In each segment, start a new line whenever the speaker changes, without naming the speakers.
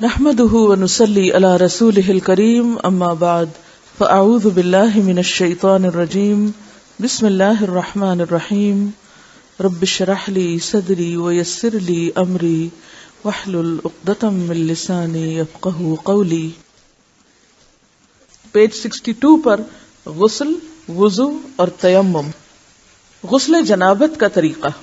نحمده ونصلي على رسوله الكريم اما بعد فاعوذ بالله من الشيطان الرجيم بسم الله الرحمن الرحيم رب اشرح لي صدري ويسر لي امري واحلل عقدة من لساني يفقهوا قولي. پیج 62 پر غسل، وضو اور تیمم. غسل جنابت کا طریقہ.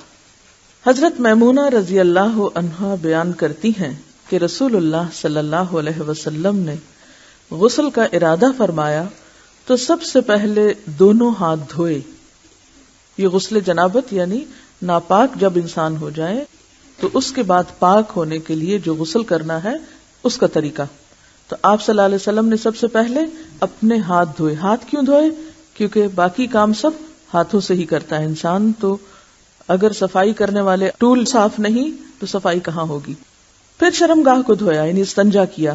حضرت میمونہ رضی اللہ عنہا بیان کرتی ہیں کہ رسول اللہ صلی اللہ علیہ وسلم نے غسل کا ارادہ فرمایا تو سب سے پہلے دونوں ہاتھ دھوئے. یہ غسل جنابت یعنی ناپاک جب انسان ہو جائے تو اس کے بعد پاک ہونے کے لیے جو غسل کرنا ہے اس کا طریقہ. تو آپ صلی اللہ علیہ وسلم نے سب سے پہلے اپنے ہاتھ دھوئے. ہاتھ کیوں دھوئے؟ کیونکہ باقی کام سب ہاتھوں سے ہی کرتا ہے انسان، تو اگر صفائی کرنے والے ٹول صاف نہیں تو صفائی کہاں ہوگی. پھر شرمگاہ کو دھویا یعنی استنجا کیا.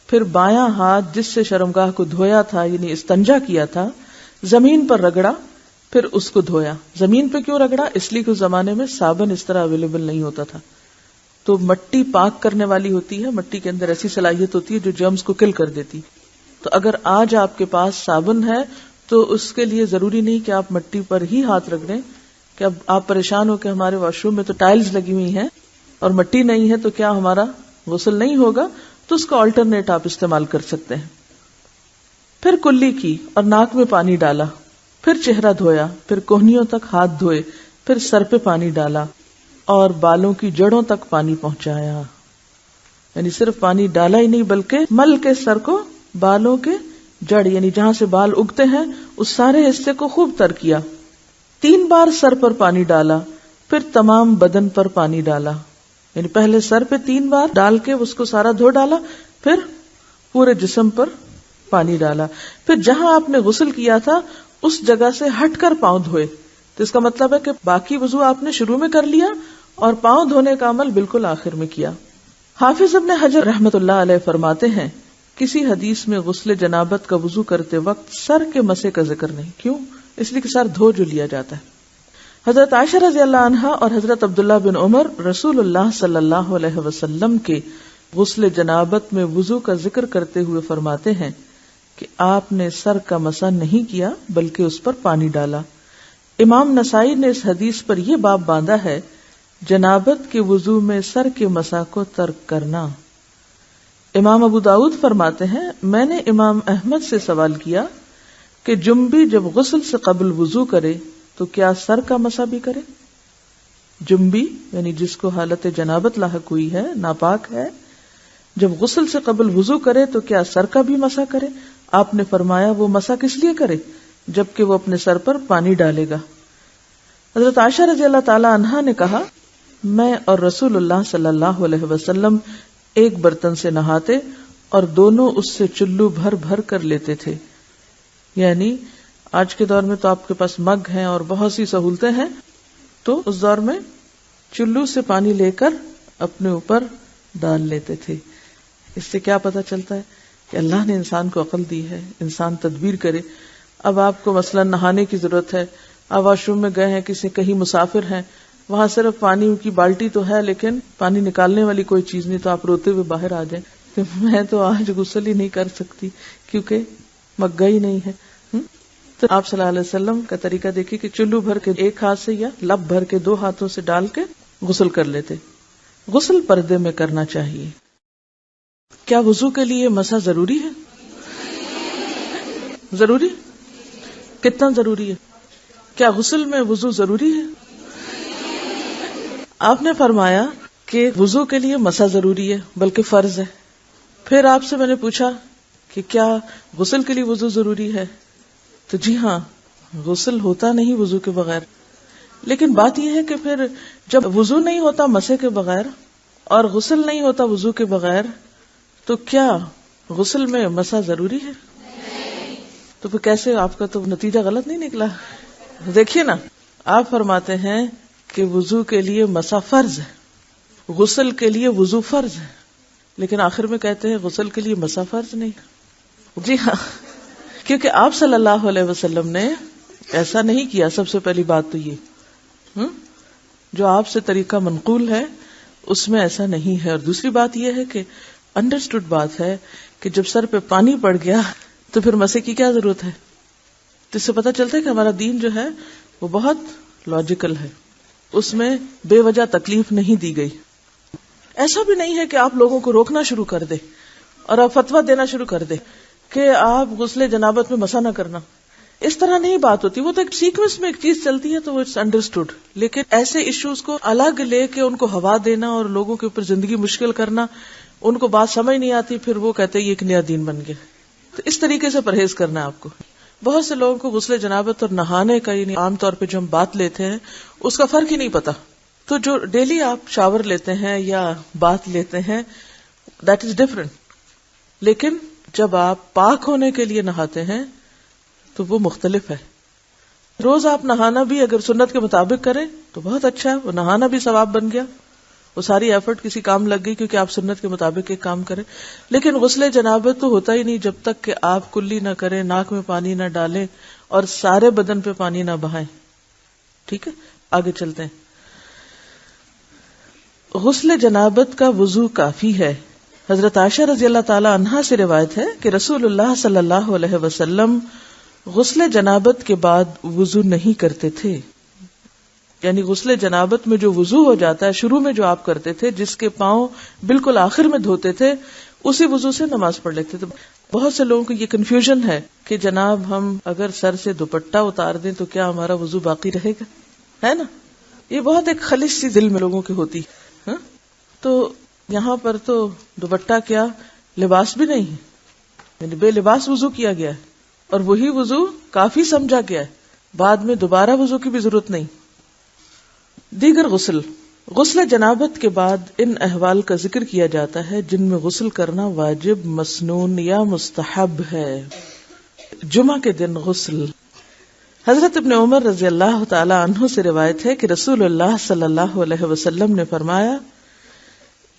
پھر بایاں ہاتھ جس سے شرمگاہ کو دھویا تھا یعنی استنجا کیا تھا زمین پر رگڑا، پھر اس کو دھویا. زمین پہ کیوں رگڑا؟ اس لیے کہ اس زمانے میں صابن اس طرح اویلیبل نہیں ہوتا تھا، تو مٹی پاک کرنے والی ہوتی ہے، مٹی کے اندر ایسی صلاحیت ہوتی ہے جو جرمز کو کل کر دیتی. تو اگر آج آپ کے پاس صابن ہے تو اس کے لیے ضروری نہیں کہ آپ مٹی پر ہی ہاتھ رگڑیں کہ اب آپ پریشان ہو کہ ہمارے واش روم میں تو ٹائلز لگی ہوئی ہیں اور مٹی نہیں ہے تو کیا ہمارا غسل نہیں ہوگا، تو اس کا آلٹرنیٹ آپ استعمال کر سکتے ہیں. پھر کلی کی اور ناک میں پانی ڈالا، پھر چہرہ دھویا، پھر کوہنیوں تک ہاتھ دھوئے، پھر سر پہ پانی ڈالا اور بالوں کی جڑوں تک پانی پہنچایا. یعنی صرف پانی ڈالا ہی نہیں بلکہ مل کے سر کو بالوں کے جڑ یعنی جہاں سے بال اگتے ہیں اس سارے حصے کو خوب تر کیا. 3 بار سر پر پانی ڈالا، پھر تمام بدن پر پانی ڈالا. یعنی پہلے سر پہ 3 بار ڈال کے اس کو سارا دھو ڈالا، پھر پورے جسم پر پانی ڈالا. پھر جہاں آپ نے غسل کیا تھا اس جگہ سے ہٹ کر پاؤں دھوئے. تو اس کا مطلب ہے کہ باقی وضو آپ نے شروع میں کر لیا اور پاؤں دھونے کا عمل بالکل آخر میں کیا. حافظ ابن حجر رحمۃ اللہ علیہ فرماتے ہیں کسی حدیث میں غسل جنابت کا وضو کرتے وقت سر کے مسے کا ذکر نہیں. کیوں؟ اس لیے کہ سر دھو جو لیا جاتا ہے. حضرت عائشہ رضی اللہ عنہا اور حضرت عبداللہ بن عمر رسول اللہ صلی اللہ علیہ وسلم کے غسل جنابت میں وضو کا ذکر کرتے ہوئے فرماتے ہیں کہ آپ نے سر کا مسح نہیں کیا بلکہ اس پر پانی ڈالا. امام نسائی نے اس حدیث پر یہ باب باندھا ہے جنابت کے وضو میں سر کے مسح کو ترک کرنا. امام ابو داؤد فرماتے ہیں میں نے امام احمد سے سوال کیا کہ جنبی جب غسل سے قبل وضو کرے تو کیا سر کا مسح بھی کرے؟ جنبی یعنی جس کو حالت جنابت لاحق ہوئی ہے، ناپاک ہے، جب غسل سے قبل وضو کرے تو کیا سر کا بھی مسح کرے؟ آپ نے فرمایا وہ مسح کس لیے کرے جبکہ وہ اپنے سر پر پانی ڈالے گا. حضرت عائشہ رضی اللہ تعالی عنہا نے کہا میں اور رسول اللہ صلی اللہ علیہ وسلم ایک برتن سے نہاتے اور دونوں اس سے چلو بھر بھر کر لیتے تھے. یعنی آج کے دور میں تو آپ کے پاس مگ ہیں اور بہت سی سہولتیں ہیں، تو اس دور میں چلو سے پانی لے کر اپنے اوپر ڈال لیتے تھے. اس سے کیا پتہ چلتا ہے کہ اللہ نے انسان کو عقل دی ہے، انسان تدبیر کرے. اب آپ کو مثلا نہانے کی ضرورت ہے، آپ واش روم میں گئے ہیں، کہیں مسافر ہیں، وہاں صرف پانی کی بالٹی تو ہے لیکن پانی نکالنے والی کوئی چیز نہیں، تو آپ روتے ہوئے باہر آ جائیں کہ میں تو آج غسل ہی نہیں کر سکتی کیونکہ مگا ہی نہیں ہے. تو آپ صلی اللہ علیہ وسلم کا طریقہ دیکھیے کہ چلو بھر کے ایک ہاتھ سے یا لب بھر کے 2 ہاتھوں سے ڈال کے غسل کر لیتے. غسل پردے میں کرنا چاہیے. کیا وضو کے لیے مسح ضروری ہے؟ ضروری؟ کتنا ضروری ہے؟ کیا غسل میں وضو ضروری ہے؟ آپ نے فرمایا کہ وضو کے لیے مسح ضروری ہے بلکہ فرض ہے. پھر آپ سے میں نے پوچھا کہ کیا غسل کے لیے وضو ضروری ہے؟ تو جی ہاں، غسل ہوتا نہیں وضو کے بغیر. لیکن بات یہ ہے کہ پھر جب وضو نہیں ہوتا مسح کے بغیر اور غسل نہیں ہوتا وضو کے بغیر تو کیا غسل میں مسح ضروری ہے؟ تو پھر کیسے؟ آپ کا تو نتیجہ غلط نہیں نکلا. دیکھیے نا، آپ فرماتے ہیں کہ وضو کے لیے مسح فرض ہے، غسل کے لیے وضو فرض ہے، لیکن آخر میں کہتے ہیں غسل کے لیے مسح فرض نہیں. جی ہاں، کیونکہ آپ صلی اللہ علیہ وسلم نے ایسا نہیں کیا. سب سے پہلی بات تو یہ جو آپ سے طریقہ منقول ہے اس میں ایسا نہیں ہے. اور دوسری بات یہ ہے کہ انڈرسٹوڈ بات ہے کہ جب سر پہ پانی پڑ گیا تو پھر مسے کی کیا ضرورت ہے. تو اس سے پتہ چلتا ہے کہ ہمارا دین جو ہے وہ بہت لاجیکل ہے، اس میں بے وجہ تکلیف نہیں دی گئی. ایسا بھی نہیں ہے کہ آپ لوگوں کو روکنا شروع کر دے اور آپ فتویٰ دینا شروع کر دے کہ آپ غسل جنابت میں مسا نہ کرنا. اس طرح نہیں بات ہوتی، وہ تو ایک سیکوینس میں ایک چیز چلتی ہے تو وہ اٹس انڈرسٹوڈ. لیکن ایسے ایشوز کو الگ لے کے ان کو ہوا دینا اور لوگوں کے اوپر زندگی مشکل کرنا، ان کو بات سمجھ نہیں آتی، پھر وہ کہتے ہیں یہ ایک نیا دین بن گیا. تو اس طریقے سے پرہیز کرنا ہے آپ کو. بہت سے لوگوں کو غسل جنابت اور نہانے کا یعنی عام طور پہ جو ہم بات لیتے ہیں اس کا فرق ہی نہیں پتا. تو جو ڈیلی آپ شاور لیتے ہیں یا بات لیتے ہیں دیٹ از ڈفرنٹ. لیکن جب آپ پاک ہونے کے لیے نہاتے ہیں تو وہ مختلف ہے. روز آپ نہانا بھی اگر سنت کے مطابق کریں تو بہت اچھا ہے، وہ نہانا بھی ثواب بن گیا، وہ ساری ایفرٹ کسی کام لگ گئی کیونکہ آپ سنت کے مطابق ایک کام کریں. لیکن غسل جنابت تو ہوتا ہی نہیں جب تک کہ آپ کلی نہ کریں، ناک میں پانی نہ ڈالیں اور سارے بدن پہ پانی نہ بہائیں. ٹھیک ہے، آگے چلتے ہیں. غسل جنابت کا وضو کافی ہے. حضرت عائشہ رضی اللہ تعالی عنہا سے روایت ہے کہ رسول اللہ صلی اللہ علیہ وسلم غسل جنابت کے بعد وضو نہیں کرتے تھے. یعنی غسل جنابت میں جو وضو ہو جاتا ہے شروع میں جو آپ کرتے تھے، جس کے پاؤں بالکل آخر میں دھوتے تھے، اسی وضو سے نماز پڑھ لیتے تھے. بہت سے لوگوں کو یہ کنفیوژن ہے کہ جناب ہم اگر سر سے دوپٹہ اتار دیں تو کیا ہمارا وضو باقی رہے گا، ہے نا. یہ بہت ایک خلش سی دل میں لوگوں کی ہوتی ہے. تو یہاں پر تو دوپٹہ کیا لباس بھی نہیں ہے، یعنی بے لباس وضو کیا گیا ہے اور وہی وضو کافی سمجھا گیا ہے، بعد میں دوبارہ وضو کی بھی ضرورت نہیں. دیگر غسل جنابت کے بعد ان احوال کا ذکر کیا جاتا ہے جن میں غسل کرنا واجب، مسنون یا مستحب ہے. جمعہ کے دن غسل. حضرت ابن عمر رضی اللہ تعالی عنہ سے روایت ہے کہ رسول اللہ صلی اللہ علیہ وسلم نے فرمایا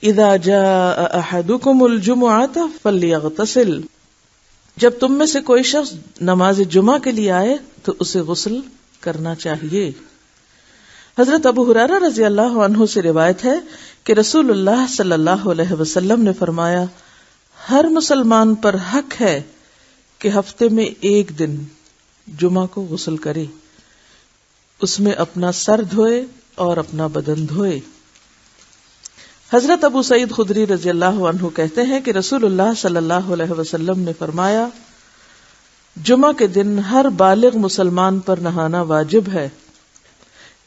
اذا جاء احدکم الجمعۃ فلیغتسل. جب تم میں سے کوئی شخص نماز جمعہ کے لیے آئے تو اسے غسل کرنا چاہیے. حضرت ابو ہریرہ رضی اللہ عنہ سے روایت ہے کہ رسول اللہ صلی اللہ علیہ وسلم نے فرمایا ہر مسلمان پر حق ہے کہ ہفتے میں ایک دن جمعہ کو غسل کرے، اس میں اپنا سر دھوئے اور اپنا بدن دھوئے. حضرت ابو سعید خدری رضی اللہ عنہ کہتے ہیں کہ رسول اللہ صلی اللہ علیہ وسلم نے فرمایا جمعہ کے دن ہر بالغ مسلمان پر نہانا واجب ہے.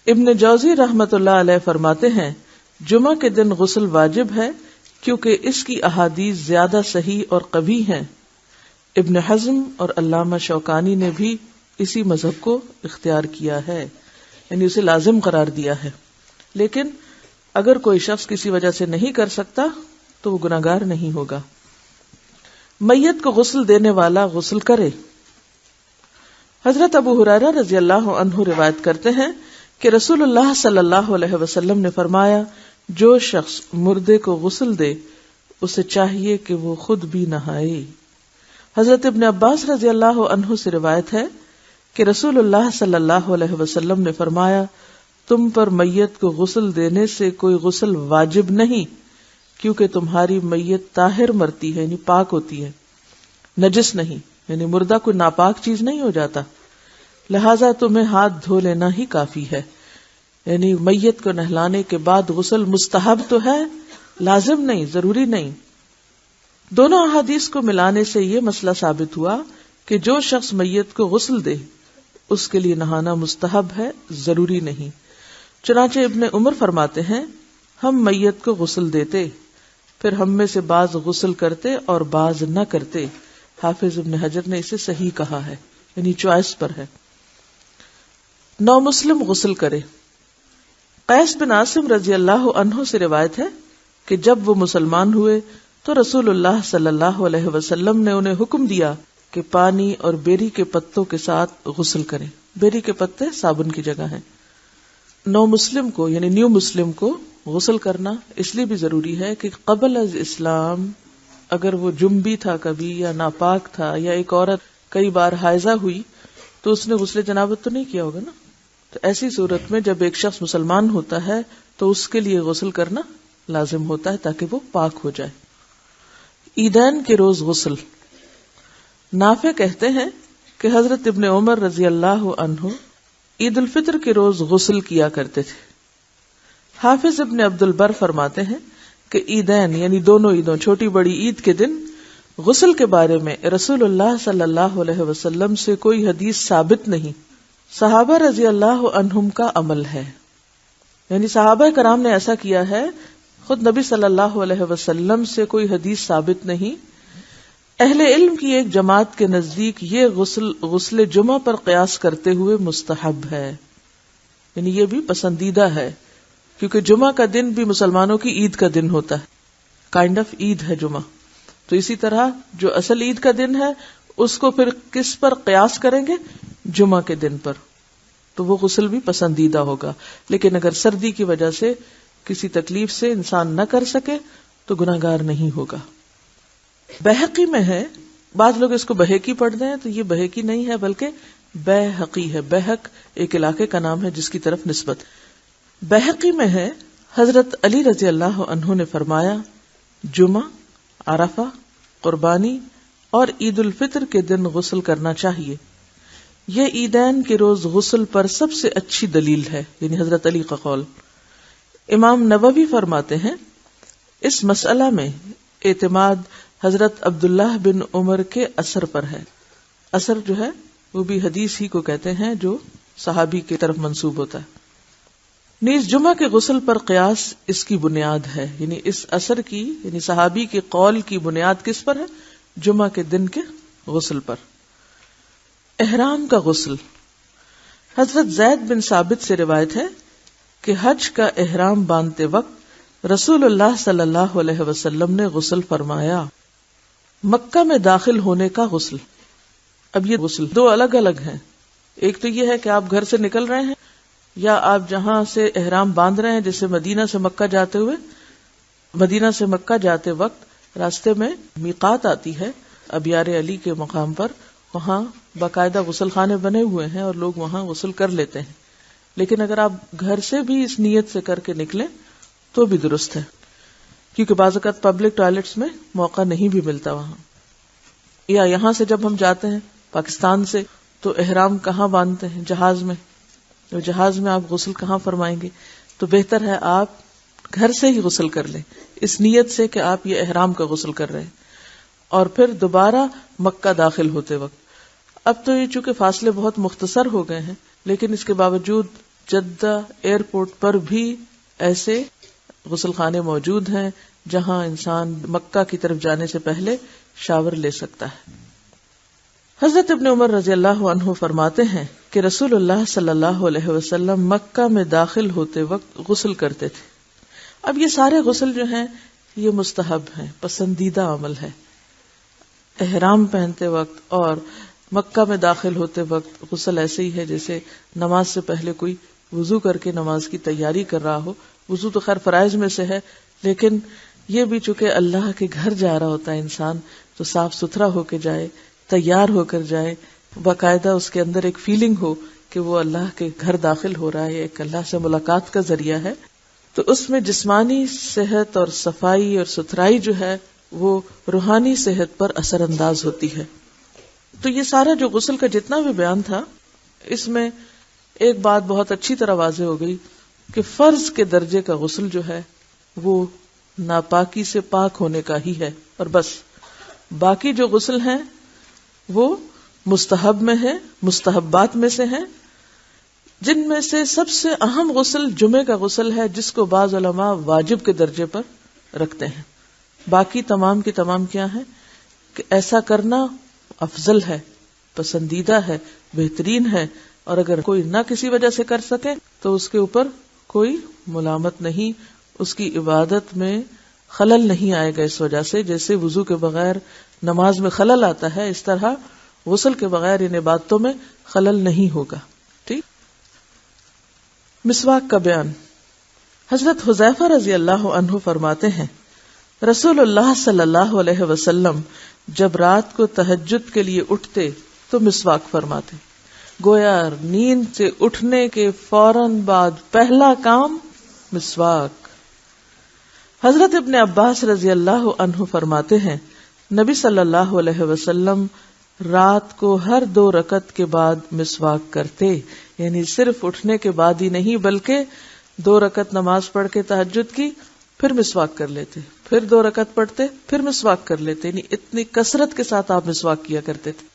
ابن جوزی رحمت اللہ علیہ فرماتے ہیں جمعہ کے دن غسل واجب ہے کیونکہ اس کی احادیث زیادہ صحیح اور قوی ہیں. ابن حزم اور علامہ شوکانی نے بھی اسی مذہب کو اختیار کیا ہے، یعنی اسے لازم قرار دیا ہے. لیکن اگر کوئی شخص کسی وجہ سے نہیں کر سکتا تو وہ گناہگار نہیں ہوگا. میت کو غسل دینے والا غسل کرے. حضرت ابو ہریرہ رضی اللہ عنہ روایت کرتے ہیں کہ رسول اللہ صلی اللہ علیہ وسلم نے فرمایا جو شخص مردے کو غسل دے اسے چاہیے کہ وہ خود بھی نہائے. حضرت ابن عباس رضی اللہ عنہ سے روایت ہے کہ رسول اللہ صلی اللہ علیہ وسلم نے فرمایا تم پر میت کو غسل دینے سے کوئی غسل واجب نہیں کیونکہ تمہاری میت طاہر مرتی ہے، یعنی پاک ہوتی ہے، نجس نہیں، یعنی مردہ کوئی ناپاک چیز نہیں ہو جاتا، لہٰذا تمہیں ہاتھ دھو لینا ہی کافی ہے. یعنی میت کو نہلانے کے بعد غسل مستحب تو ہے، لازم نہیں، ضروری نہیں. دونوں احادیث کو ملانے سے یہ مسئلہ ثابت ہوا کہ جو شخص میت کو غسل دے اس کے لیے نہانا مستحب ہے، ضروری نہیں. چنانچہ ابن عمر فرماتے ہیں ہم میت کو غسل دیتے، پھر ہم میں سے بعض غسل کرتے اور بعض نہ کرتے. حافظ ابن حجر نے اسے صحیح کہا ہے، یعنی چوائس پر ہے. نو مسلم غسل کرے. قیس بن عاصم رضی اللہ عنہ سے روایت ہے کہ جب وہ مسلمان ہوئے تو رسول اللہ صلی اللہ علیہ وسلم نے انہیں حکم دیا کہ پانی اور بیری کے پتوں کے ساتھ غسل کریں. بیری کے پتے صابن کی جگہ ہیں. نو مسلم کو یعنی نیو مسلم کو غسل کرنا اس لیے بھی ضروری ہے کہ قبل از اسلام اگر وہ جنبی تھا کبھی یا ناپاک تھا یا ایک عورت کئی بار حائضہ ہوئی تو اس نے غسل جنابت تو نہیں کیا ہوگا نا. تو ایسی صورت میں جب ایک شخص مسلمان ہوتا ہے تو اس کے لیے غسل کرنا لازم ہوتا ہے تاکہ وہ پاک ہو جائے. عیدین کے روز غسل. نافع کہتے ہیں کہ حضرت ابن عمر رضی اللہ عنہ عید الفطر کے روز غسل کیا کرتے تھے. حافظ ابن عبد البر فرماتے ہیں کہ عیدین یعنی دونوں عیدوں چھوٹی بڑی عید کے دن غسل کے بارے میں رسول اللہ صلی اللہ علیہ وسلم سے کوئی حدیث ثابت نہیں، صحابہ رضی اللہ عنہم کا عمل ہے. یعنی صحابہ کرام نے ایسا کیا ہے، خود نبی صلی اللہ علیہ وسلم سے کوئی حدیث ثابت نہیں. اہل علم کی ایک جماعت کے نزدیک یہ غسل جمعہ پر قیاس کرتے ہوئے مستحب ہے، یعنی یہ بھی پسندیدہ ہے، کیونکہ جمعہ کا دن بھی مسلمانوں کی عید کا دن ہوتا ہے، کائنڈ آف عید ہے جمعہ. تو اسی طرح جو اصل عید کا دن ہے اس کو پھر کس پر قیاس کریں گے؟ جمعہ کے دن پر. تو وہ غسل بھی پسندیدہ ہوگا. لیکن اگر سردی کی وجہ سے کسی تکلیف سے انسان نہ کر سکے تو گناہگار نہیں ہوگا. بہقی میں ہے، بعض لوگ اس کو بہقی پڑھتے ہیں، تو یہ بہقی نہیں ہے بلکہ بہقی ہے. بہق ایک علاقے کا نام ہے جس کی طرف نسبت. بہقی میں ہے حضرت علی رضی اللہ عنہ نے فرمایا جمعہ، عرفہ، قربانی اور عید الفطر کے دن غسل کرنا چاہیے. یہ عیدین کے روز غسل پر سب سے اچھی دلیل ہے، یعنی حضرت علی کا قول. امام نووی فرماتے ہیں اس مسئلہ میں اعتماد حضرت عبداللہ بن عمر کے اثر پر ہے. اثر جو ہے وہ بھی حدیث ہی کو کہتے ہیں جو صحابی کی طرف منسوب ہوتا ہے. نیز جمعہ کے غسل پر قیاس اس کی بنیاد ہے، یعنی اس اثر کی، یعنی صحابی کے قول کی بنیاد کس پر ہے؟ جمعہ کے دن کے غسل پر. احرام کا غسل. حضرت زید بن ثابت سے روایت ہے کہ حج کا احرام باندھتے وقت رسول اللہ صلی اللہ علیہ وسلم نے غسل فرمایا. مکہ میں داخل ہونے کا غسل. اب یہ غسل دو الگ الگ ہیں. ایک تو یہ ہے کہ آپ گھر سے نکل رہے ہیں یا آپ جہاں سے احرام باندھ رہے ہیں، جیسے مدینہ سے مکہ جاتے ہوئے، مدینہ سے مکہ جاتے وقت راستے میں میقات آتی ہے ابیار علی کے مقام پر، وہاں باقاعدہ غسل خانے بنے ہوئے ہیں اور لوگ وہاں غسل کر لیتے ہیں. لیکن اگر آپ گھر سے بھی اس نیت سے کر کے نکلیں تو بھی درست ہے، کیونکہ بعض اوقات پبلک ٹوائلٹس میں موقع نہیں بھی ملتا وہاں. یا یہاں سے جب ہم جاتے ہیں پاکستان سے تو احرام کہاں باندھتے ہیں؟ جہاز میں. تو جہاز میں آپ غسل کہاں فرمائیں گے؟ تو بہتر ہے آپ گھر سے ہی غسل کر لیں اس نیت سے کہ آپ یہ احرام کا غسل کر رہے ہیں. اور پھر دوبارہ مکہ داخل ہوتے وقت، اب تو یہ چونکہ فاصلے بہت مختصر ہو گئے ہیں، لیکن اس کے باوجود جدہ ایئرپورٹ پر بھی ایسے غسل خانے موجود ہیں جہاں انسان مکہ کی طرف جانے سے پہلے شاور لے سکتا ہے. حضرت ابن عمر رضی اللہ عنہ فرماتے ہیں کہ رسول اللہ صلی اللہ علیہ وسلم مکہ میں داخل ہوتے وقت غسل کرتے تھے. اب یہ سارے غسل جو ہیں یہ مستحب ہیں، پسندیدہ عمل ہے. احرام پہنتے وقت اور مکہ میں داخل ہوتے وقت غسل ایسے ہی ہے جیسے نماز سے پہلے کوئی وضو کر کے نماز کی تیاری کر رہا ہو. وضو تو خیر فرائض میں سے ہے، لیکن یہ بھی چونکہ اللہ کے گھر جا رہا ہوتا ہے انسان، تو صاف ستھرا ہو کے جائے، تیار ہو کر جائے، باقاعدہ اس کے اندر ایک فیلنگ ہو کہ وہ اللہ کے گھر داخل ہو رہا ہے، ایک اللہ سے ملاقات کا ذریعہ ہے. تو اس میں جسمانی صحت اور صفائی اور ستھرائی جو ہے وہ روحانی صحت پر اثر انداز ہوتی ہے. تو یہ سارا جو غسل کا جتنا بھی بیان تھا، اس میں ایک بات بہت اچھی طرح واضح ہو گئی کہ فرض کے درجے کا غسل جو ہے وہ ناپاکی سے پاک ہونے کا ہی ہے، اور بس. باقی جو غسل ہیں وہ مستحب میں ہے، مستحبات میں سے ہیں، جن میں سے سب سے اہم غسل جمعے کا غسل ہے، جس کو بعض علماء واجب کے درجے پر رکھتے ہیں. باقی تمام کی تمام کیا ہے کہ ایسا کرنا افضل ہے، پسندیدہ ہے، بہترین ہے، اور اگر کوئی نہ کسی وجہ سے کر سکے تو اس کے اوپر کوئی ملامت نہیں، اس کی عبادت میں خلل نہیں آئے گا اس وجہ سے. جیسے وضو کے بغیر نماز میں خلل آتا ہے، اس طرح غسل کے بغیر ان عبادتوں میں خلل نہیں ہوگا. ٹھیک. مسواک کا بیان. حضرت حذیفہ رضی اللہ عنہ فرماتے ہیں رسول اللہ صلی اللہ علیہ وسلم جب رات کو تہجد کے لیے اٹھتے تو مسواک فرماتے. گویا نیند سے اٹھنے کے فوراً بعد پہلا کام مسواک. حضرت ابن عباس رضی اللہ عنہ فرماتے ہیں نبی صلی اللہ علیہ وسلم رات کو ہر 2 رکعت کے بعد مسواک کرتے، یعنی صرف اٹھنے کے بعد ہی نہیں بلکہ 2 رکعت نماز پڑھ کے تہجد کی پھر مسواک کر لیتے، پھر 2 رکعت پڑھتے پھر مسواک کر لیتے، یعنی اتنی کثرت کے ساتھ آپ مسواک کیا کرتے تھے،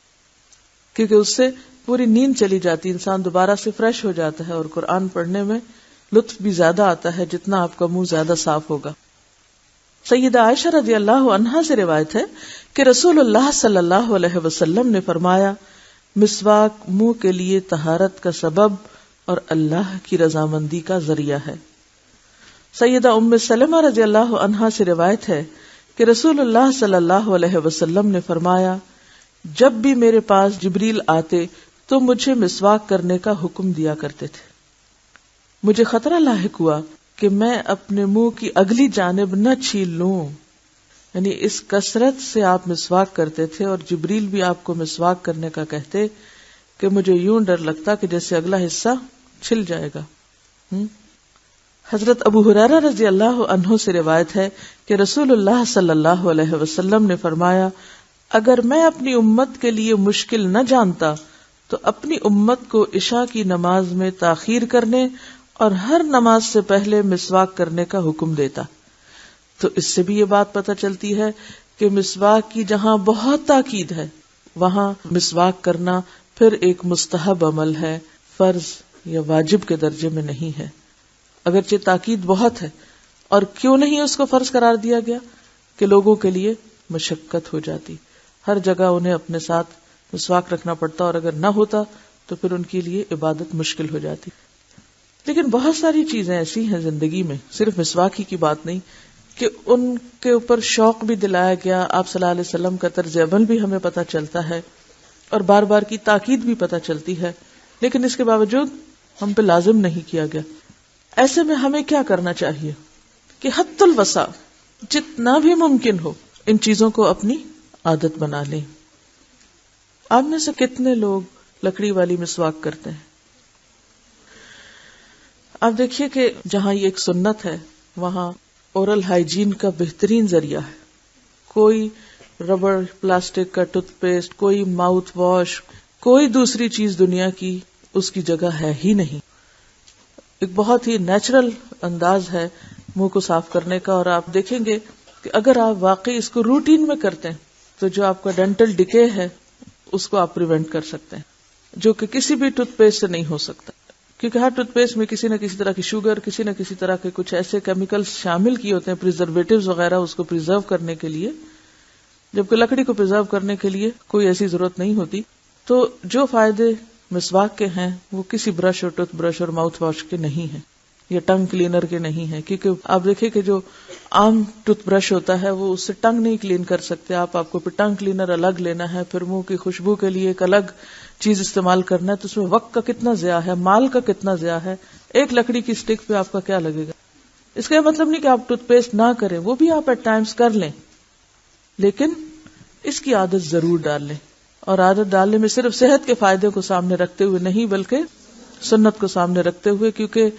کیونکہ اس سے پوری نیند چلی جاتی، انسان دوبارہ سے فریش ہو جاتا ہے اور قرآن پڑھنے میں لطف بھی زیادہ آتا ہے جتنا آپ کا منہ زیادہ صاف ہوگا۔ سیدہ عائشہ رضی اللہ عنہا سے روایت ہے کہ رسول اللہ صلی اللہ علیہ وسلم نے فرمایا، مسواک منہ کے لیے طہارت کا سبب اور اللہ کی رضامندی کا ذریعہ ہے۔ سیدہ ام سلمہ رضی اللہ عنہا سے روایت ہے کہ رسول اللہ صلی اللہ علیہ وسلم نے فرمایا، جب بھی میرے پاس جبریل آتے تو مجھے مسواک کرنے کا حکم دیا کرتے تھے۔ مجھے خطرہ لاحق ہوا کہ میں اپنے منہ کی اگلی جانب نہ چھیل لوں، یعنی اس کثرت سے آپ مسواک کرتے تھے اور جبریل بھی آپ کو مسواک کرنے کا کہتے کہ مجھے یوں ڈر لگتا کہ جیسے اگلا حصہ چھل جائے گا۔ حضرت ابو ہریرہ رضی اللہ عنہ سے روایت ہے کہ رسول اللہ صلی اللہ علیہ وسلم نے فرمایا، اگر میں اپنی امت کے لیے مشکل نہ جانتا تو اپنی امت کو عشاء کی نماز میں تاخیر کرنے اور ہر نماز سے پہلے مسواک کرنے کا حکم دیتا۔ تو اس سے بھی یہ بات پتہ چلتی ہے کہ مسواک کی جہاں بہت تاکید ہے وہاں مسواک کرنا پھر ایک مستحب عمل ہے، فرض یا واجب کے درجے میں نہیں ہے، اگرچہ تاکید بہت ہے۔ اور کیوں نہیں اس کو فرض قرار دیا گیا؟ کہ لوگوں کے لیے مشقت ہو جاتی، ہر جگہ انہیں اپنے ساتھ مسواک رکھنا پڑتا، اور اگر نہ ہوتا تو پھر ان کے لیے عبادت مشکل ہو جاتی۔ لیکن بہت ساری چیزیں ایسی ہیں زندگی میں، صرف مسواک ہی کی بات نہیں، کہ ان کے اوپر شوق بھی دلایا گیا، آپ صلی اللہ علیہ وسلم کا طرز عمل بھی ہمیں پتہ چلتا ہے اور بار بار کی تاکید بھی پتہ چلتی ہے، لیکن اس کے باوجود ہم پہ لازم نہیں کیا گیا۔ ایسے میں ہمیں کیا کرنا چاہیے کہ حد الوسع جتنا بھی ممکن ہو ان چیزوں کو اپنی عادت بنا لیں۔ آپ میں سے کتنے لوگ لکڑی والی مسواک کرتے ہیں؟ آپ دیکھیے کہ جہاں یہ ایک سنت ہے وہاں اورل ہائیجین کا بہترین ذریعہ ہے۔ کوئی ربڑ، پلاسٹک کا ٹوتھ پیسٹ، کوئی ماؤتھ واش، کوئی دوسری چیز دنیا کی اس کی جگہ ہے ہی نہیں۔ ایک بہت ہی نیچرل انداز ہے منہ کو صاف کرنے کا، اور آپ دیکھیں گے کہ اگر آپ واقعی اس کو روٹین میں کرتے ہیں تو جو آپ کا ڈینٹل ڈکے ہے اس کو آپ پریونٹ کر سکتے ہیں، جو کہ کسی بھی ٹوتھ پیسٹ سے نہیں ہو سکتا، کیونکہ ہر ٹوتھ پیسٹ میں کسی نہ کسی طرح کی شوگر، کسی نہ کسی طرح کے کچھ ایسے کیمیکلز شامل کیے ہوتے ہیں، پریزرویٹیوز وغیرہ، اس کو پریزرو کرنے کے لیے، جبکہ لکڑی کو پریزرو کرنے کے لیے کوئی ایسی ضرورت نہیں ہوتی۔ تو جو فائدے مسواک کے ہیں وہ کسی برش اور ٹوتھ برش اور ماؤتھ واش کے نہیں ہیں، یا ٹنگ کلینر کے نہیں ہیں، کیونکہ آپ دیکھیں کہ جو عام ٹوتھ برش ہوتا ہے وہ اس سے ٹنگ نہیں کلین کر سکتے، آپ کو پھر ٹنگ کلینر الگ لینا ہے، پھر منہ کی خوشبو کے لیے ایک الگ چیز استعمال کرنا ہے، تو اس میں وقت کا کتنا ضیاع ہے، مال کا کتنا ضیاع ہے۔ ایک لکڑی کی سٹک پہ آپ کا کیا لگے گا؟ اس کا مطلب نہیں کہ آپ ٹوتھ پیسٹ نہ کریں، وہ بھی آپ ایٹ ٹائمز کر لیں، لیکن اس کی عادت ضرور ڈال لیں، اور عادت ڈالنے میں صرف صحت کے فائدے کو سامنے رکھتے ہوئے نہیں بلکہ سنت کو سامنے رکھتے ہوئے، کیونکہ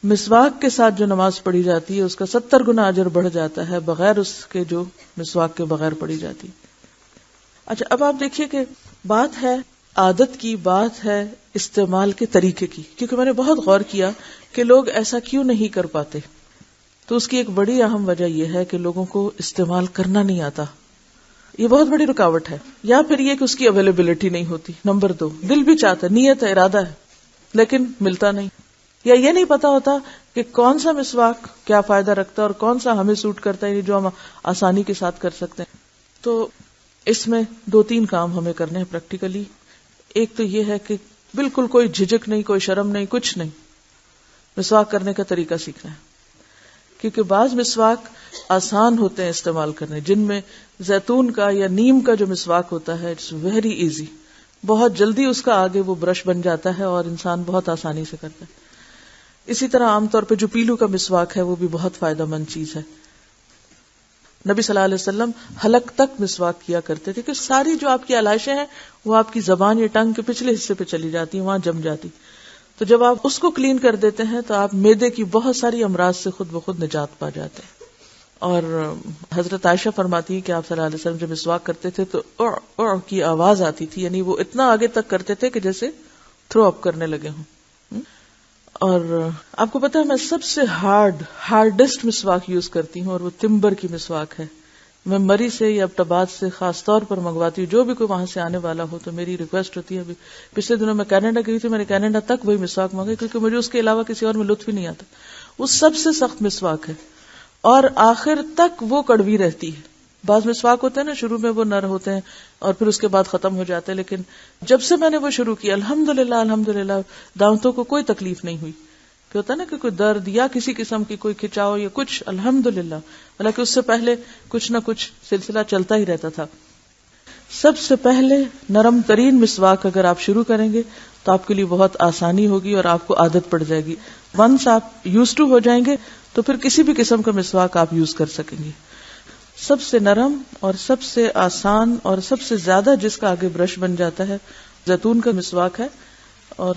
مسواک کے ساتھ جو نماز پڑھی جاتی ہے اس کا 70 گنا اجر بڑھ جاتا ہے بغیر اس کے جو مسواک کے بغیر پڑھی جاتی۔ اچھا، اب آپ دیکھیے کہ بات ہے عادت کی، بات ہے استعمال کے طریقے کی، کیونکہ میں نے بہت غور کیا کہ لوگ ایسا کیوں نہیں کر پاتے، تو اس کی ایک بڑی اہم وجہ یہ ہے کہ لوگوں کو استعمال کرنا نہیں آتا، یہ بہت بڑی رکاوٹ ہے، یا پھر یہ کہ اس کی اویلیبلٹی نہیں ہوتی۔ نمبر 2، دل بھی چاہتا ہے، نیت ہے، ارادہ ہے، لیکن ملتا نہیں، یا یہ نہیں پتا ہوتا کہ کون سا مسواک کیا فائدہ رکھتا ہے اور کون سا ہمیں سوٹ کرتا ہے جو ہم آسانی کے ساتھ کر سکتے ہیں۔ تو اس میں 2-3 کام ہمیں کرنے ہیں پریکٹیکلی۔ ایک تو یہ ہے کہ بالکل کوئی جھجک نہیں، کوئی شرم نہیں، کچھ نہیں، مسواک کرنے کا طریقہ سیکھنا ہے، کیونکہ بعض مسواک آسان ہوتے ہیں استعمال کرنے، جن میں زیتون کا یا نیم کا جو مسواک ہوتا ہے اٹس ویری ایزی، بہت جلدی اس کا آگے وہ برش بن جاتا ہے اور انسان بہت آسانی سے کرتا ہے۔ اسی طرح عام طور پہ جو پیلو کا مسواک ہے وہ بھی بہت فائدہ مند چیز ہے۔ نبی صلی اللہ علیہ وسلم حلق تک مسواک کیا کرتے تھے کہ ساری جو آپ کی علائشیں ہیں وہ آپ کی زبان یا ٹنگ کے پچھلے حصے پہ چلی جاتی ہیں، وہاں جم جاتی، تو جب آپ اس کو کلین کر دیتے ہیں تو آپ معدے کی بہت ساری امراض سے خود بخود نجات پا جاتے ہیں۔ اور حضرت عائشہ فرماتی ہے کہ آپ صلی اللہ علیہ وسلم جب مسواک کرتے تھے تو او کی آواز آتی تھی، یعنی وہ اتنا آگے تک کرتے تھے کہ جیسے تھرو اپ کرنے لگے ہوں. اور آپ کو پتا ہے میں سب سے ہارڈسٹ مسواک یوز کرتی ہوں، اور وہ تمبر کی مسواک ہے. میں مری سے یا ابٹاباد سے خاص طور پر منگواتی ہوں. جو بھی کوئی وہاں سے آنے والا ہو تو میری ریکویسٹ ہوتی ہے. ابھی پچھلے دنوں میں کینیڈا گئی تھی، میں نے کینیڈا تک وہی مسواک مانگی کیونکہ مجھے اس کے علاوہ کسی اور میں لطف ہی نہیں آتا. وہ سب سے سخت مسواک ہے اور آخر تک وہ کڑوی رہتی ہے. بعض مسواک ہوتے ہیں نا شروع میں وہ نر ہوتے ہیں اور پھر اس کے بعد ختم ہو جاتے ہیں، لیکن جب سے میں نے وہ شروع کیا الحمدللہ دانتوں کو کوئی تکلیف نہیں ہوئی. کہ ہوتا ہے نا کہ کوئی درد یا کسی قسم کی کوئی کھچاؤ یا کچھ، الحمدللہ. حالانکہ اس سے پہلے کچھ نہ کچھ سلسلہ چلتا ہی رہتا تھا. سب سے پہلے نرم ترین مسواک اگر آپ شروع کریں گے تو آپ کے لیے بہت آسانی ہوگی اور آپ کو عادت پڑ جائے گی. ونس آپ یوز ٹو ہو جائیں گے تو پھر کسی بھی قسم کا مسواک آپ یوز کر سکیں گے. سب سے نرم اور سب سے آسان اور سب سے زیادہ جس کا آگے برش بن جاتا ہے زیتون کا مسواک ہے. اور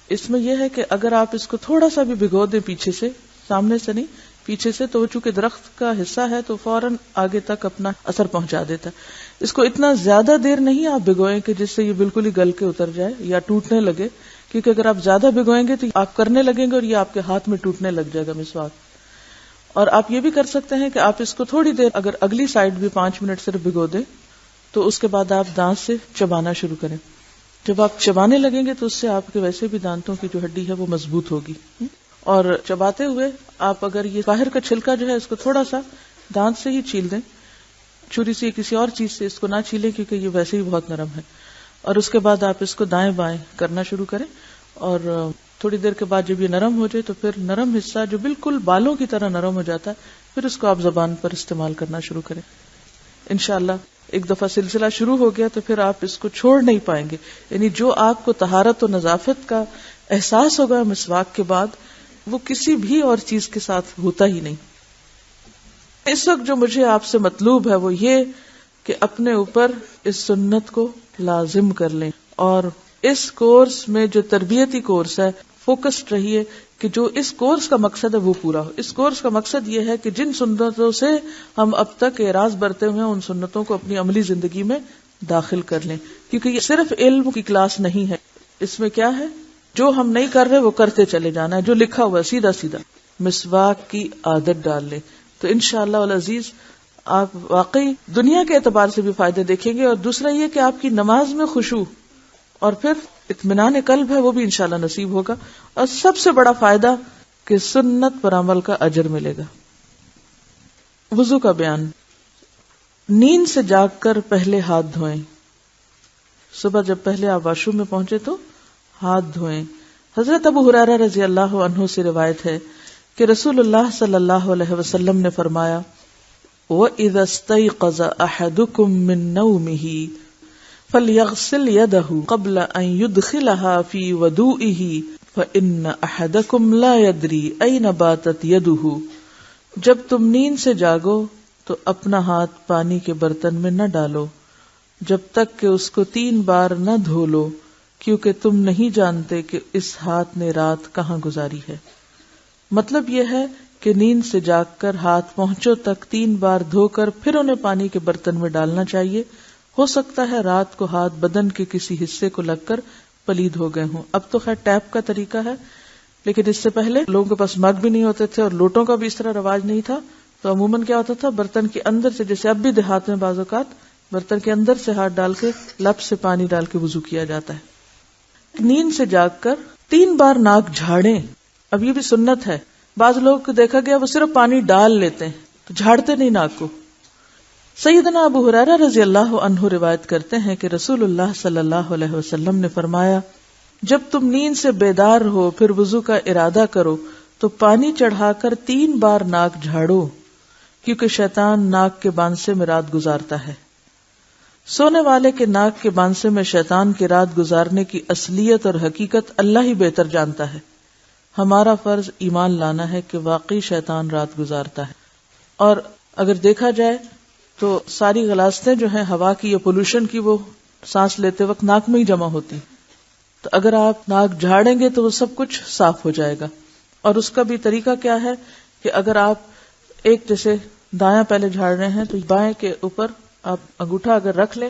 اس میں یہ ہے کہ اگر آپ اس کو تھوڑا سا بھی بھگو دیں پیچھے سے، سامنے سے نہیں پیچھے سے، تو وہ چونکہ درخت کا حصہ ہے تو فوراً آگے تک اپنا اثر پہنچا دیتا ہے. اس کو اتنا زیادہ دیر نہیں آپ بھگوئیں کہ جس سے یہ بالکل ہی گل کے اتر جائے یا ٹوٹنے لگے، کیونکہ اگر آپ زیادہ بھگوئیں گے تو آپ کرنے لگیں گے اور یہ آپ کے ہاتھ میں ٹوٹنے لگ جائے گا مسواک. اور آپ یہ بھی کر سکتے ہیں کہ آپ اس کو تھوڑی دیر اگر اگلی سائڈ بھی 5 منٹ صرف بھگو دیں تو اس کے بعد آپ دانت سے چبانا شروع کریں. جب آپ چبانے لگیں گے تو اس سے آپ کے ویسے بھی دانتوں کی جو ہڈی ہے وہ مضبوط ہوگی. اور چباتے ہوئے آپ اگر یہ باہر کا چھلکا جو ہے اس کو تھوڑا سا دانت سے ہی چھیل دیں، چھری سے کسی اور چیز سے اس کو نہ چھیلیں کیونکہ یہ ویسے ہی بہت نرم ہے. اور اس کے بعد آپ اس کو دائیں بائیں کرنا شروع کریں اور تھوڑی دیر کے بعد جب یہ نرم ہو جائے تو پھر نرم حصہ جو بالکل بالوں کی طرح نرم ہو جاتا ہے پھر اس کو آپ زبان پر استعمال کرنا شروع کریں. انشاءاللہ ایک دفعہ سلسلہ شروع ہو گیا تو پھر آپ اس کو چھوڑ نہیں پائیں گے. یعنی جو آپ کو طہارت و نظافت کا احساس ہوگا مسواک کے بعد وہ کسی بھی اور چیز کے ساتھ ہوتا ہی نہیں. اس وقت جو مجھے آپ سے مطلوب ہے وہ یہ کہ اپنے اوپر اس سنت کو لازم کر لیں اور اس کورس میں جو تربیتی کورس ہے فوکسڈ رہیے کہ جو اس کورس کا مقصد ہے وہ پورا ہو. اس کورس کا مقصد یہ ہے کہ جن سنتوں سے ہم اب تک اعراض برتے ہوئے ہیں ان سنتوں کو اپنی عملی زندگی میں داخل کر لیں، کیونکہ یہ صرف علم کی کلاس نہیں ہے. اس میں کیا ہے، جو ہم نہیں کر رہے وہ کرتے چلے جانا ہے، جو لکھا ہوا ہے سیدھا سیدھا. مسواک کی عادت ڈال لیں تو انشاءاللہ العزیز آپ واقعی دنیا کے اعتبار سے بھی فائدے دیکھیں گے. اور دوسرا یہ کہ آپ کی نماز میں خشوع اور پھر اطمینان قلب ہے وہ بھی انشاءاللہ نصیب ہوگا. اور سب سے بڑا فائدہ کہ سنت پر عمل کا اجر ملے گا. وضو کا بیان. نیند سے جاگ کر پہلے ہاتھ دھوئیں. صبح جب پہلے آپ واش روم میں پہنچے تو ہاتھ دھوئیں. حضرت ابو ہریرہ رضی اللہ عنہ سے روایت ہے کہ رسول اللہ صلی اللہ علیہ وسلم نے فرمایا وَإِذَا اسْتَيْقَظَ أَحَدُكُم مِّن نَّوْمِهِ فَلْيَغْسِلْ يَدَهُ قَبْلَ أَن يُدْخِلَهَا فِي وُضُوئِهِ فَإِنَّ أَحَدَكُمْ لَا يَدْرِي أَيْنَ بَاتَتْ يَدُهُ. جب تم نیند سے جاگو تو اپنا ہاتھ پانی کے برتن میں نہ ڈالو جب تک کہ اس کو 3 بار نہ دھو لو، کیونکہ تم نہیں جانتے کہ اس ہاتھ نے رات کہاں گزاری ہے. مطلب یہ ہے کہ نیند سے جاگ کر ہاتھ پہنچو تک 3 بار دھو کر پھر انہیں پانی کے برتن میں ڈالنا چاہیے. ہو سکتا ہے رات کو ہاتھ بدن کے کسی حصے کو لگ کر پلید ہو گئے ہوں. اب تو خیر ٹیپ کا طریقہ ہے، لیکن اس سے پہلے لوگوں کے پاس مگ بھی نہیں ہوتے تھے اور لوٹوں کا بھی اس طرح رواج نہیں تھا. تو عموماً کیا ہوتا تھا، برتن کے اندر سے، جیسے اب بھی دیہات میں بعض اوقات برتن کے اندر سے ہاتھ ڈال کے لب سے پانی ڈال کے وضو کیا جاتا ہے. نیند سے جاگ کر 3 بار ناک جھاڑیں. اب یہ بھی سنت ہے. بعض لوگ کو دیکھا گیا وہ صرف پانی ڈال لیتے ہیں تو جھاڑتے نہیں ناک کو. سیدنا ابو ہریرہ رضی اللہ عنہ روایت کرتے ہیں کہ رسول اللہ صلی اللہ علیہ وسلم نے فرمایا جب تم نیند سے بیدار ہو پھر وضو کا ارادہ کرو تو پانی چڑھا کر 3 بار ناک جھاڑو، کیونکہ شیطان ناک کے بانسے میں رات گزارتا ہے. سونے والے کے ناک کے بانسے میں شیطان کی رات گزارنے کی اصلیت اور حقیقت اللہ ہی بہتر جانتا ہے. ہمارا فرض ایمان لانا ہے کہ واقعی شیطان رات گزارتا ہے. اور اگر دیکھا جائے تو ساری غلاظتیں جو ہیں ہوا کی یا پولوشن کی وہ سانس لیتے وقت ناک میں ہی جمع ہوتی. تو اگر آپ ناک جھاڑیں گے تو وہ سب کچھ صاف ہو جائے گا. اور اس کا بھی طریقہ کیا ہے کہ اگر آپ ایک جیسے دایاں پہلے جھاڑ رہے ہیں تو بائیں کے اوپر آپ انگوٹھا اگر رکھ لیں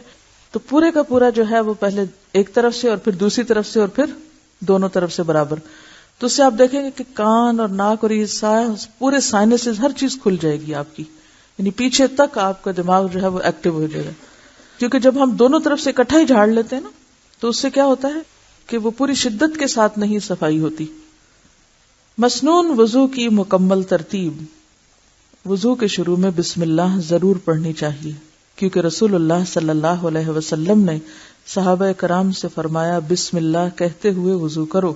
تو پورے کا پورا جو ہے وہ پہلے ایک طرف سے اور پھر دوسری طرف سے اور پھر دونوں طرف سے برابر. تو اس سے آپ دیکھیں گے کہ کان اور ناک اور یہ پورے سائنسز ہر چیز کھل جائے گی آپ کی, یعنی پیچھے تک آپ کا دماغ جو ہے وہ ایکٹیو ہو جائے گا. کیونکہ جب ہم دونوں طرف سے اکٹھا ہی جھاڑ لیتے ہیں نا تو اس سے کیا ہوتا ہے کہ وہ پوری شدت کے ساتھ نہیں صفائی ہوتی. مسنون وضو کی مکمل ترتیب. وضو کے شروع میں بسم اللہ ضرور پڑھنی چاہیے, کیونکہ رسول اللہ صلی اللہ علیہ وسلم نے صحابہ کرام سے فرمایا بسم اللہ کہتے ہوئے وضو کرو.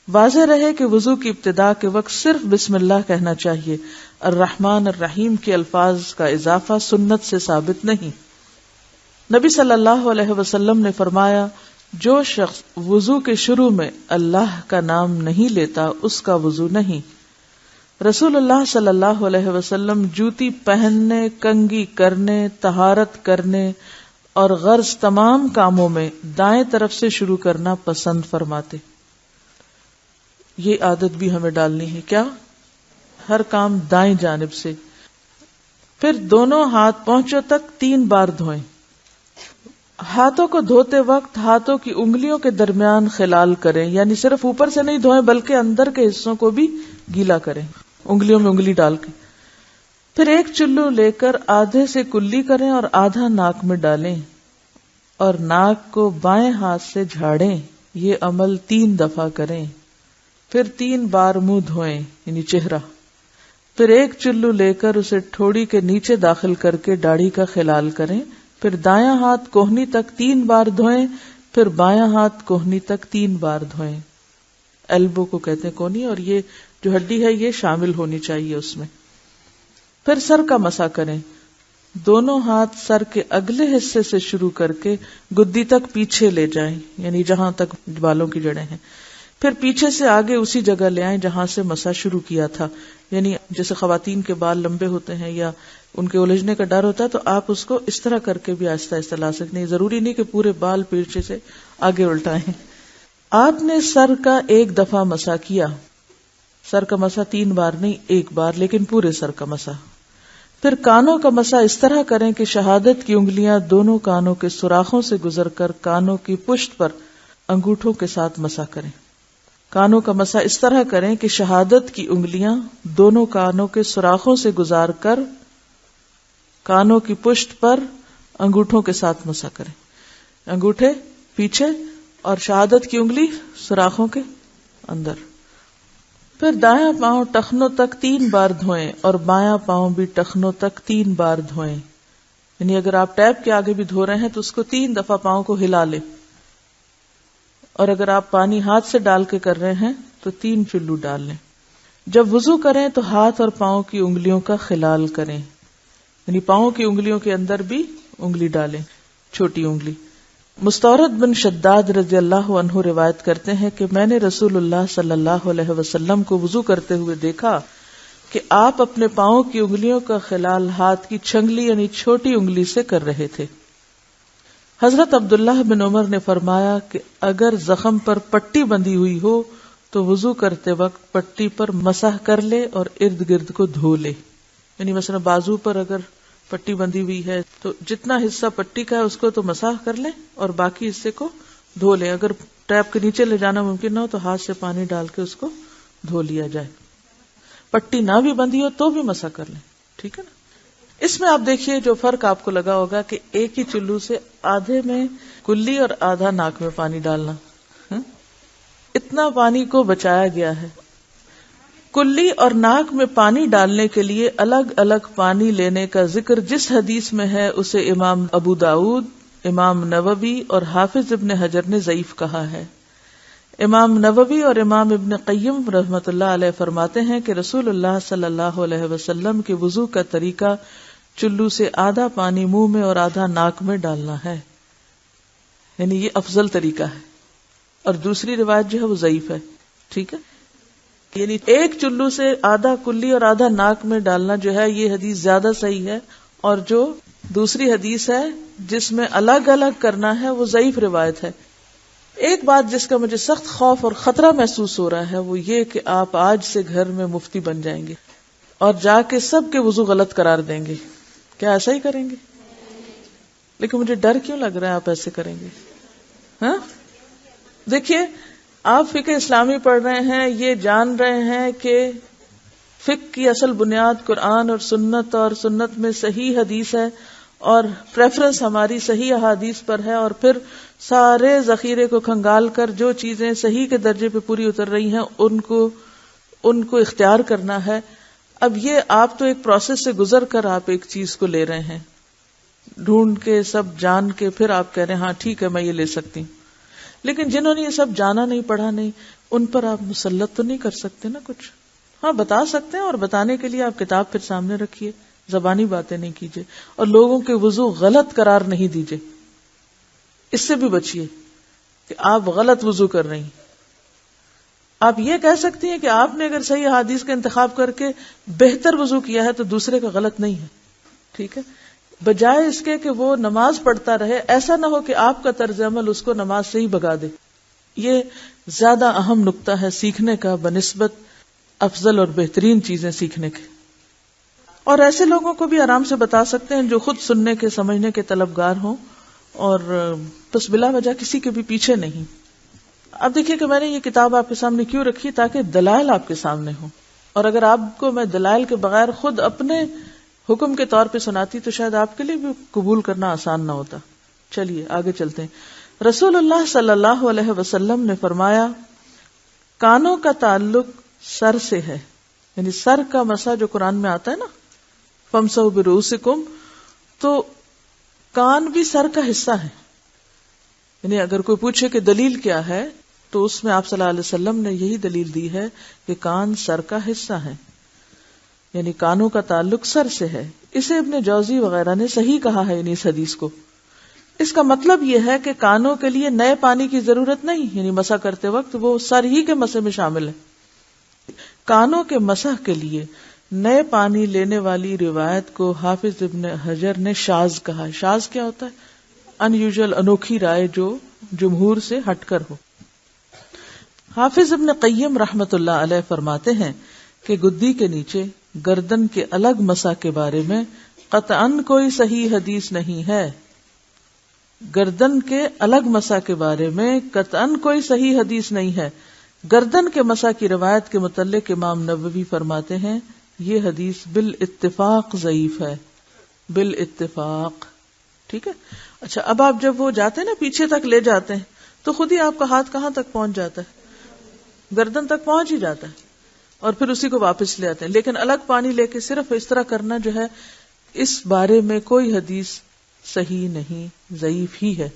واضح رہے کہ وضو کی ابتدا کے وقت صرف بسم اللہ کہنا چاہیے. الرحمن الرحیم کے الفاظ کا اضافہ سنت سے ثابت نہیں. نبی صلی اللہ علیہ وسلم نے فرمایا جو شخص وضو کے شروع میں اللہ کا نام نہیں لیتا اس کا وضو نہیں. رسول اللہ صلی اللہ علیہ وسلم جوتی پہننے, کنگھی کرنے, طہارت کرنے اور غرض تمام کاموں میں دائیں طرف سے شروع کرنا پسند فرماتے. یہ عادت بھی ہمیں ڈالنی ہے. کیا؟ ہر کام دائیں جانب سے. پھر دونوں ہاتھ پہنچوں تک 3 بار دھوئیں. ہاتھوں کو دھوتے وقت ہاتھوں کی انگلیوں کے درمیان خلال کریں, یعنی صرف اوپر سے نہیں دھوئیں بلکہ اندر کے حصوں کو بھی گیلا کریں, انگلیوں میں انگلی ڈال کے. پھر ایک چلو لے کر آدھے سے کلی کریں اور آدھا ناک میں ڈالیں اور ناک کو بائیں ہاتھ سے جھاڑیں. یہ عمل 3 دفعہ کریں. پھر 3 بار منہ دھوئیں یعنی چہرہ. پھر ایک چلو لے کر اسے ٹھوڑی کے نیچے داخل کر کے داڑھی کا خلال کریں. پھر دایاں ہاتھ کوہنی تک 3 بار دھوئیں. پھر بایاں ہاتھ کوہنی تک 3 بار دھوئیں. ایلبو کو کہتے ہیں کونی, اور یہ جو ہڈی ہے یہ شامل ہونی چاہیے اس میں. پھر سر کا مسح کریں. دونوں ہاتھ سر کے اگلے حصے سے شروع کر کے گدی تک پیچھے لے جائیں, یعنی جہاں تک بالوں کی جڑیں ہیں. پھر پیچھے سے آگے اسی جگہ لے آئیں جہاں سے مسح شروع کیا تھا. یعنی جیسے خواتین کے بال لمبے ہوتے ہیں یا ان کے الجھنے کا ڈر ہوتا ہے تو آپ اس کو اس طرح کر کے بھی آہستہ آہستہ لا سکتے ہیں. ضروری نہیں کہ پورے بال پیچھے سے آگے الٹائیں. آپ نے سر کا 1 دفعہ مسح کیا. سر کا مسح 3 بار نہیں 1 بار, لیکن پورے سر کا مسح. پھر کانوں کا مسح اس طرح کریں کہ شہادت کی انگلیاں دونوں کانوں کے سوراخوں سے گزر کر کانوں کی پشت پر انگوٹھوں کے ساتھ مسح کریں. کانوں کا مسح اس طرح کریں کہ شہادت کی انگلیاں دونوں کانوں کے سوراخوں سے گزار کر کانوں کی پشت پر انگوٹھوں کے ساتھ مسح کریں. انگوٹھے پیچھے اور شہادت کی انگلی سوراخوں کے اندر. پھر دایاں پاؤں ٹخنوں تک 3 بار دھوئیں اور بایاں پاؤں بھی ٹخنوں تک 3 بار دھوئیں. یعنی اگر آپ ٹیپ کے آگے بھی دھو رہے ہیں تو اس کو 3 دفعہ پاؤں کو ہلا لیں, اور اگر آپ پانی ہاتھ سے ڈال کے کر رہے ہیں تو 3 چلو ڈال لیں. جب وضو کریں تو ہاتھ اور پاؤں کی انگلیوں کا خلال کریں, یعنی پاؤں کی انگلیوں کے اندر بھی انگلی ڈالیں, چھوٹی انگلی. مستورد بن شداد رضی اللہ عنہ روایت کرتے ہیں کہ میں نے رسول اللہ صلی اللہ علیہ وسلم کو وضو کرتے ہوئے دیکھا کہ آپ اپنے پاؤں کی انگلیوں کا خلال ہاتھ کی چھنگلی یعنی چھوٹی انگلی سے کر رہے تھے. حضرت عبداللہ بن عمر نے فرمایا کہ اگر زخم پر پٹی بندھی ہوئی ہو تو وضو کرتے وقت پٹی پر مسح کر لے اور ارد گرد کو دھو لے. یعنی مثلا بازو پر اگر پٹی بندھی ہوئی ہے تو جتنا حصہ پٹی کا ہے اس کو تو مسح کر لیں اور باقی حصے کو دھو لیں. اگر ٹیپ کے نیچے لے جانا ممکن نہ ہو تو ہاتھ سے پانی ڈال کے اس کو دھو لیا جائے. پٹی نہ بھی بندھی ہو تو بھی مسح کر لیں, ٹھیک ہے نا. اس میں آپ دیکھیے جو فرق آپ کو لگا ہوگا کہ ایک ہی چلو سے آدھے میں کلی اور آدھا ناک میں پانی ڈالنا, اتنا پانی کو بچایا گیا ہے. کلی اور ناک میں پانی ڈالنے کے لیے الگ الگ پانی لینے کا ذکر جس حدیث میں ہے اسے امام ابو داؤد, امام نووی اور حافظ ابن حجر نے ضعیف کہا ہے. امام نووی اور امام ابن قیم رحمۃ اللہ علیہ فرماتے ہیں کہ رسول اللہ صلی اللہ علیہ وسلم کے وضو کا طریقہ چلو سے آدھا پانی منہ میں اور آدھا ناک میں ڈالنا ہے, یعنی یہ افضل طریقہ ہے. اور دوسری روایت جو ہے وہ ضعیف ہے, ٹھیک ہے. یعنی ایک چلو سے آدھا کلی اور آدھا ناک میں ڈالنا جو ہے یہ حدیث زیادہ صحیح ہے, اور جو دوسری حدیث ہے جس میں الگ الگ کرنا ہے وہ ضعیف روایت ہے. ایک بات جس کا مجھے سخت خوف اور خطرہ محسوس ہو رہا ہے وہ یہ کہ آپ آج سے گھر میں مفتی بن جائیں گے اور جا کے سب کے وضو غلط قرار دیں گے. کیا ایسا ہی کریں گے؟ لیکن مجھے ڈر کیوں لگ رہا ہے آپ ایسے کریں گے؟ ہاں دیکھیے، آپ فقہ اسلامی پڑھ رہے ہیں، یہ جان رہے ہیں کہ فقہ کی اصل بنیاد قرآن اور سنت میں صحیح حدیث ہے، اور پریفرنس ہماری صحیح احادیث پر ہے، اور پھر سارے ذخیرے کو کھنگال کر جو چیزیں صحیح کے درجے پہ پوری اتر رہی ہیں ان کو اختیار کرنا ہے. اب یہ آپ تو ایک پروسیس سے گزر کر آپ ایک چیز کو لے رہے ہیں، ڈھونڈ کے سب جان کے، پھر آپ کہہ رہے ہیں ہاں ٹھیک ہے میں یہ لے سکتی ہوں. لیکن جنہوں نے یہ سب جانا نہیں پڑھا نہیں، ان پر آپ مسلط تو نہیں کر سکتے نا کچھ. ہاں بتا سکتے ہیں، اور بتانے کے لیے آپ کتاب پھر سامنے رکھیے، زبانی باتیں نہیں کیجیے، اور لوگوں کے وضو غلط قرار نہیں دیجیے. اس سے بھی بچیے کہ آپ غلط وضو کر رہی ہیں. آپ یہ کہہ سکتی ہیں کہ آپ نے اگر صحیح حدیث کا انتخاب کر کے بہتر وضو کیا ہے تو دوسرے کا غلط نہیں ہے، ٹھیک ہے، بجائے اس کے کہ وہ نماز پڑھتا رہے. ایسا نہ ہو کہ آپ کا طرز عمل اس کو نماز سے ہی بھگا دے. یہ زیادہ اہم نقطہ ہے سیکھنے کا بنسبت افضل اور بہترین چیزیں سیکھنے کے. اور ایسے لوگوں کو بھی آرام سے بتا سکتے ہیں جو خود سننے کے سمجھنے کے طلبگار ہوں اور بس بلا وجہ کسی کے بھی پیچھے نہیں. اب دیکھیے کہ میں نے یہ کتاب آپ کے سامنے کیوں رکھی، تاکہ دلائل آپ کے سامنے ہوں، اور اگر آپ کو میں دلائل کے بغیر خود اپنے حکم کے طور پہ سناتی تو شاید آپ کے لیے بھی قبول کرنا آسان نہ ہوتا. چلیے آگے چلتے ہیں. رسول اللہ صلی اللہ علیہ وسلم نے فرمایا کانوں کا تعلق سر سے ہے، یعنی سر کا مسح جو قرآن میں آتا ہے نا فَامْسَحُوا بِرُؤُوسِكُمْ، تو کان بھی سر کا حصہ ہے. یعنی اگر کوئی پوچھے کہ دلیل کیا ہے تو اس میں آپ صلی اللہ علیہ وسلم نے یہی دلیل دی ہے کہ کان سر کا حصہ ہے، یعنی کانوں کا تعلق سر سے ہے. اسے ابن جوزی وغیرہ نے صحیح کہا ہے یعنی اس حدیث کو. اس کا مطلب یہ ہے کہ کانوں کے لیے نئے پانی کی ضرورت نہیں، یعنی مسح کرتے وقت وہ سر ہی کے مسح میں شامل ہے. کانوں کے مسح کے لیے نئے پانی لینے والی روایت کو حافظ ابن حجر نے شاذ کہا. شاذ کیا ہوتا ہے؟ ان یوزول، انوکھی رائے جو جمہور سے ہٹ کر ہو. حافظ ابن قیم رحمت اللہ علیہ فرماتے ہیں کہ گدی کے نیچے گردن کے الگ مسح کے بارے میں قطعاً کوئی صحیح حدیث نہیں ہے. گردن کے الگ مسح کے بارے میں قطعاً کوئی صحیح حدیث نہیں ہے. گردن کے مسح کی روایت کے متعلق امام نووی فرماتے ہیں یہ حدیث بالاتفاق ضعیف ہے. بالاتفاق، ٹھیک ہے. اچھا، اب آپ جب وہ جاتے ہیں نا پیچھے تک لے جاتے ہیں تو خود ہی آپ کا ہاتھ کہاں تک پہنچ جاتا ہے؟ گردن تک پہنچ ہی جاتا ہے، اور پھر اسی کو واپس لے آتے ہیں. لیکن الگ پانی لے کے صرف اس طرح کرنا جو ہے، اس بارے میں کوئی حدیث صحیح نہیں، ضعیف ہی ہے.